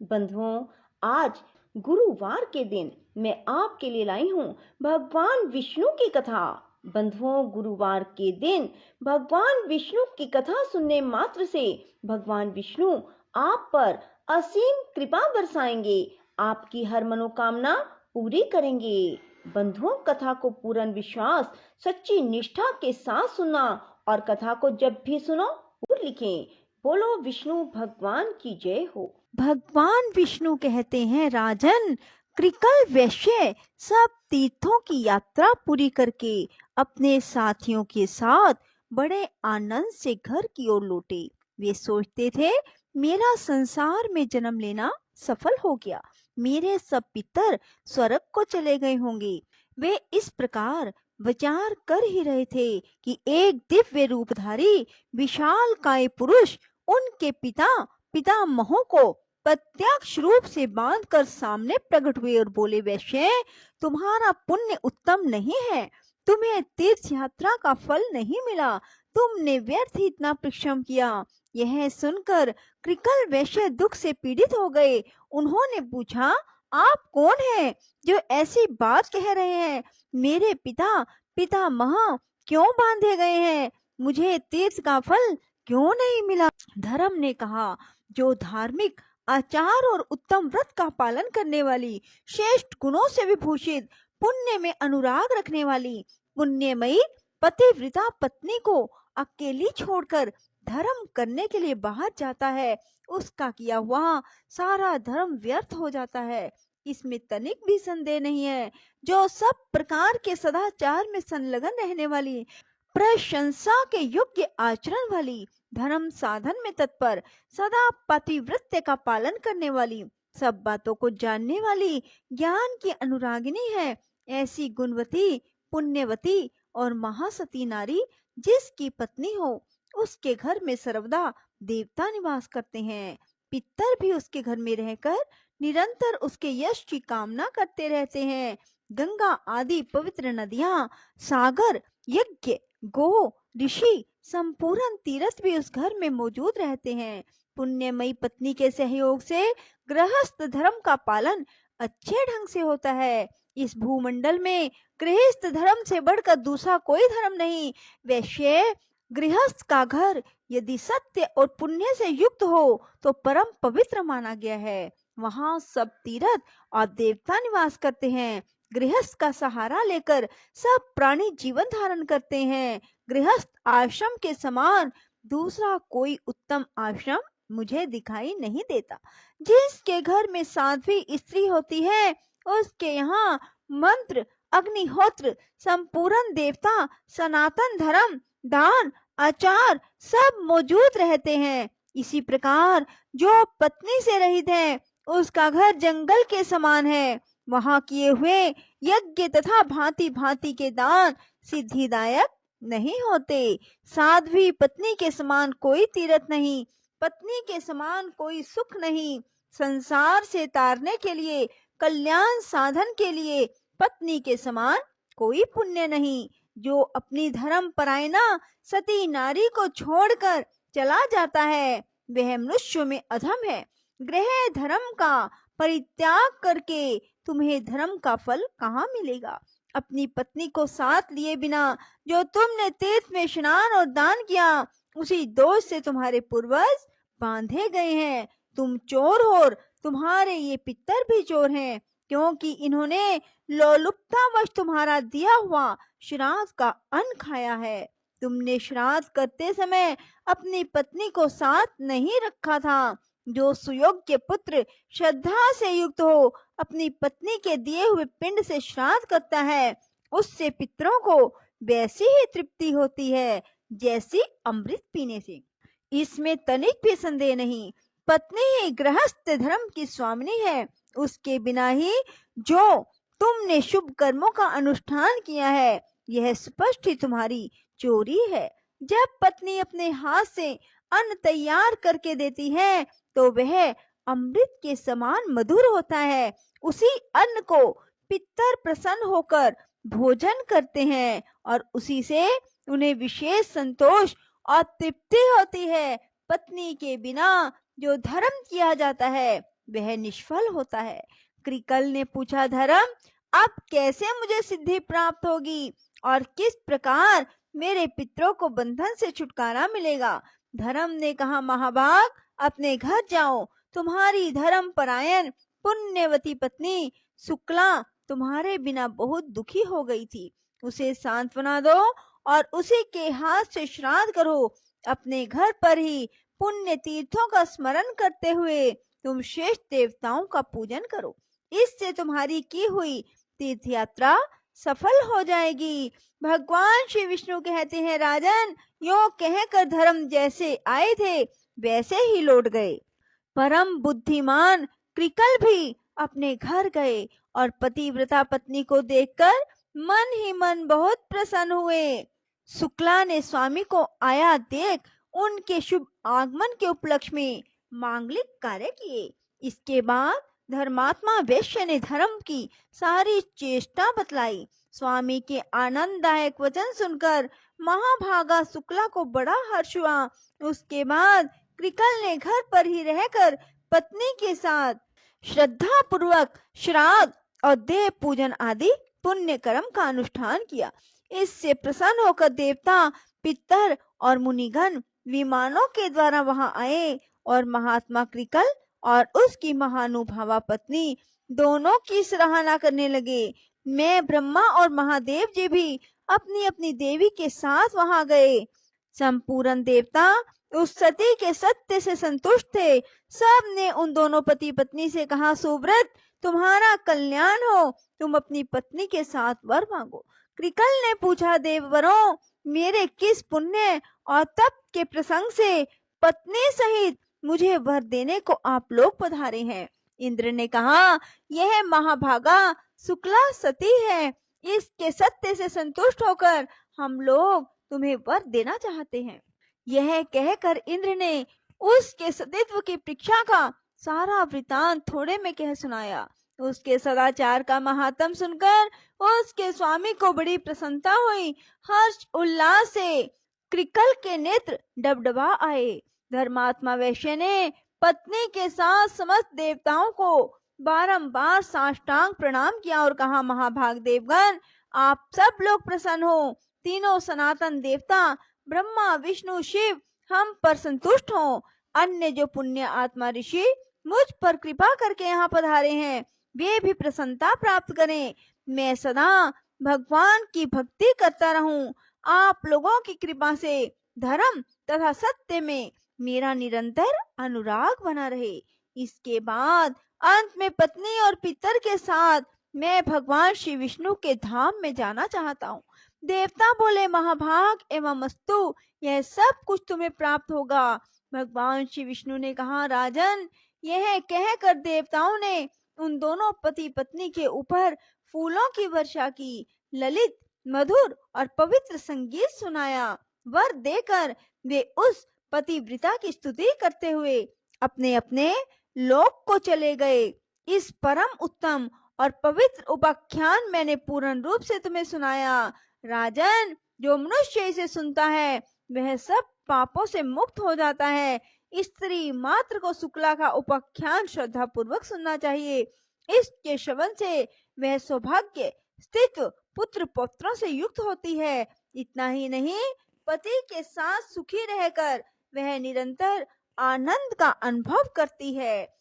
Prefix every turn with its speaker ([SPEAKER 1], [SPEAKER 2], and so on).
[SPEAKER 1] बंधुओं, आज गुरुवार के दिन मैं आपके लिए लाई हूँ भगवान विष्णु की कथा। बंधुओं, गुरुवार के दिन भगवान विष्णु की कथा सुनने मात्र से भगवान विष्णु आप पर असीम कृपा बरसाएंगे, आपकी हर मनोकामना पूरी करेंगे। बंधुओं, कथा को पूर्ण विश्वास, सच्ची निष्ठा के साथ सुनना और कथा को जब भी सुनो पूर्ण लिखें। बोलो विष्णु भगवान की जय हो।
[SPEAKER 2] भगवान विष्णु कहते हैं, राजन, कृकल वैश्य सब तीर्थों की यात्रा पूरी करके अपने साथियों के साथ बड़े आनंद से घर की ओर लौटे। वे सोचते थे, मेरा संसार में जन्म लेना सफल हो गया, मेरे सब पितर स्वर्ग को चले गए होंगे। वे इस प्रकार विचार कर ही रहे थे कि एक दिव्य रूपधारी विशाल काय पुरुष उनके पितामहों को प्रत्यक्ष रूप से बांधकर सामने प्रकट हुए और बोले, वैश्य, तुम्हारा पुण्य उत्तम नहीं है, तुम्हें तीर्थ यात्रा का फल नहीं मिला, तुमने व्यर्थ ही इतना परिश्रम किया। यह सुनकर कृकल वैश्य दुख से पीड़ित हो गए। उन्होंने पूछा, आप कौन हैं जो ऐसी बात कह रहे हैं? मेरे पितामह क्यों बांधे गए हैं? मुझे तीर्थ का फल क्यों नहीं मिला? धर्म ने कहा, जो धार्मिक आचार और उत्तम व्रत का पालन करने वाली, श्रेष्ठ गुणों से विभूषित, पुण्य में अनुराग रखने वाली पुण्यमयी पतिव्रता पत्नी को अकेली छोड़कर धर्म करने के लिए बाहर जाता है, उसका किया हुआ सारा धर्म व्यर्थ हो जाता है। इसमें तनिक भी संदेह नहीं है। जो सब प्रकार के सदाचार में संलग्न रहने वाली, प्रशंसा के योग्य आचरण वाली, धर्म साधन में तत्पर, सदा पतिव्रत्य का पालन करने वाली, सब बातों को जानने वाली, ज्ञान की अनुरागिनी है, ऐसी गुणवती, पुण्यवती और महासती नारी जिसकी पत्नी हो, उसके घर में सर्वदा देवता निवास करते हैं। पितर भी उसके घर में रहकर निरंतर उसके यश की कामना करते रहते हैं। गंगा आदि पवित्र नदियां, सागर, यज्ञ, गो, ऋषि, संपूर्ण तीर्थ भी उस घर में मौजूद रहते हैं। पुण्यमयी पत्नी के सहयोग से गृहस्थ धर्म का पालन अच्छे ढंग से होता है। इस भूमंडल में गृहस्थ धर्म से बढ़कर दूसरा कोई धर्म नहीं। वैश्य, गृहस्थ का घर यदि सत्य और पुण्य से युक्त हो तो परम पवित्र माना गया है। वहां सब तीर्थ और देवता निवास करते हैं। गृहस्थ का सहारा लेकर सब प्राणी जीवन धारण करते हैं। गृहस्थ आश्रम के समान दूसरा कोई उत्तम आश्रम मुझे दिखाई नहीं देता। जिसके घर में साध्वी स्त्री होती है, उसके यहाँ मंत्र, अग्निहोत्र, संपूर्ण देवता, सनातन धर्म, दान, आचार सब मौजूद रहते हैं। इसी प्रकार जो पत्नी से रहित है, उसका घर जंगल के समान है। वहां किए हुए यज्ञ तथा भांति भांति के दान सिद्धिदायक नहीं होते। साध्वी पत्नी के समान कोई तीर्थ नहीं, पत्नी के समान कोई सुख नहीं। संसार से तारने के लिए, कल्याण साधन के लिए पत्नी के समान कोई पुण्य नहीं। जो अपनी धर्म परायणा सती नारी को छोड़कर चला जाता है, वह मनुष्य में अधम है। गृह धर्म का परित्याग करके तुम्हें धर्म का फल कहाँ मिलेगा? अपनी पत्नी को साथ लिए बिना जो तुमने तीर्थ में स्नान और दान किया, उसी दोष से तुम्हारे पूर्वज बांधे गए हैं। तुम चोर हो और तुम्हारे ये पितर भी चोर हैं, क्योंकि इन्होंने लोलुपतावश तुम्हारा दिया हुआ श्राद्ध का अन्न खाया है। तुमने श्राद्ध करते समय अपनी पत्नी को साथ नहीं रखा था। जो सुयोग्य पुत्र श्रद्धा से युक्त हो, अपनी पत्नी के दिए हुए पिंड से श्राद्ध करता है, उससे पितरों को वैसी ही तृप्ति होती है जैसी अमृत पीने से। इसमें तनिक भी संदेह नहीं। पत्नी ही गृहस्थ धर्म की स्वामिनी है। उसके बिना ही जो तुमने शुभ कर्मों का अनुष्ठान किया है, यह स्पष्ट ही तुम्हारी चोरी है। जब पत्नी अपने हाथ से अन्न तैयार करके देती है, तो वह अमृत के समान मधुर होता है। उसी अन्न को पितर प्रसन्न होकर भोजन करते हैं और उसी से उन्हें विशेष संतोष और तृप्ति होती है। पत्नी के बिना जो धर्म किया जाता है, वह निष्फल होता है। कृकल ने पूछा, धर्म, अब कैसे मुझे सिद्धि प्राप्त होगी और किस प्रकार मेरे पितरों को बंधन से छुटकारा मिलेगा? धर्म ने कहा, महाभाग, अपने घर जाओ। तुम्हारी धर्म परायण पुण्यवती पत्नी शुक्ला तुम्हारे बिना बहुत दुखी हो गई थी। उसे सांत्वना दो और उसी के हाथ से श्राद्ध करो। अपने घर पर ही पुण्य तीर्थों का स्मरण करते हुए तुम श्रेष्ठ देवताओं का पूजन करो। इससे तुम्हारी की हुई तीर्थ यात्रा सफल हो जाएगी। भगवान श्री विष्णु कहते हैं, राजन, यो कहकर धर्म जैसे आए थे वैसे ही लौट गए। परम बुद्धिमान कृकल भी अपने घर गए और पतिव्रता पत्नी को देखकर मन ही मन बहुत प्रसन्न हुए। शुक्ला ने स्वामी को आया देख उनके शुभ आगमन के उपलक्ष्य में मांगलिक कार्य किए। इसके बाद धर्मात्मा वैश्य ने धर्म की सारी चेष्टा बतलाई। स्वामी के आनंददायक वचन सुनकर महाभागा शुक्ला को बड़ा हर्ष हुआ। उसके बाद कृकल ने घर पर ही रहकर पत्नी के साथ श्रद्धा पूर्वक श्राद्ध और देव पूजन आदि पुण्य कर्म का अनुष्ठान किया। इससे प्रसन्न होकर देवता, पितर और मुनिगण विमानों के द्वारा वहां आए और महात्मा कृकल और उसकी महानुभावा पत्नी दोनों की सराहना करने लगे। मैं, ब्रह्मा और महादेव जी भी अपनी अपनी देवी के साथ वहां गए। संपूर्ण देवता उस सती के सत्य से संतुष्ट थे। सब ने उन दोनों पति पत्नी से कहा, सुव्रत, तुम्हारा कल्याण हो, तुम अपनी पत्नी के साथ वर मांगो। कृकल ने पूछा, देववरों, मेरे किस पुण्य और तप के प्रसंग से पत्नी सहित मुझे वर देने को आप लोग पधारे हैं? इंद्र ने कहा, यह महाभागा शुक्ला सती है। इसके सत्य से संतुष्ट होकर हम लोग तुम्हें वर देना चाहते हैं। यह कहकर इंद्र ने उसके सतीत्व की परीक्षा का सारा वृतांत थोड़े में कह सुनाया। उसके सदाचार का महात्म सुनकर उसके स्वामी को बड़ी प्रसन्नता हुई। हर्ष उल्लास से कृकल के नेत्र डबडबा आए। धर्मात्मा वैश्य ने पत्नी के साथ समस्त देवताओं को बारंबार साष्टांग प्रणाम किया और कहा, महाभाग देवगण, आप सब लोग प्रसन्न हो। तीनों सनातन देवता ब्रह्मा, विष्णु, शिव हम पर संतुष्ट हो। अन्य जो पुण्य आत्मा ऋषि मुझ पर कृपा करके यहाँ पधारे हैं वे भी प्रसन्नता प्राप्त करें। मैं सदा भगवान की भक्ति करता रहूं। आप लोगों की कृपा से धर्म तथा सत्य में मेरा निरंतर अनुराग बना रहे। इसके बाद अंत में पत्नी और पितर के साथ मैं भगवान श्री विष्णु के धाम में जाना चाहता हूँ। देवता बोले, महाभाग एवं अस्तु, यह सब कुछ तुम्हें प्राप्त होगा। भगवान श्री विष्णु ने कहा, राजन, यह कहकर देवताओं ने उन दोनों पति पत्नी के ऊपर फूलों की वर्षा की, ललित, मधुर और पवित्र संगीत सुनाया। वर देकर वे उस पतिव्रता की स्तुति करते हुए अपने अपने लोक को चले गए। इस परम उत्तम और पवित्र उपाख्यान मैंने पूर्ण रूप से तुम्हें सुनाया। राजन, जो मनुष्य इसे सुनता है वह सब पापों से मुक्त हो जाता है। स्त्री मात्र को शुक्ला का उपाख्यान श्रद्धा पूर्वक सुनना चाहिए। इसके श्रवण से वह सौभाग्य, स्थित्व, पुत्र पौत्रों से युक्त होती है। इतना ही नहीं, पति के साथ सुखी रहकर वह निरंतर आनंद का अनुभव करती है।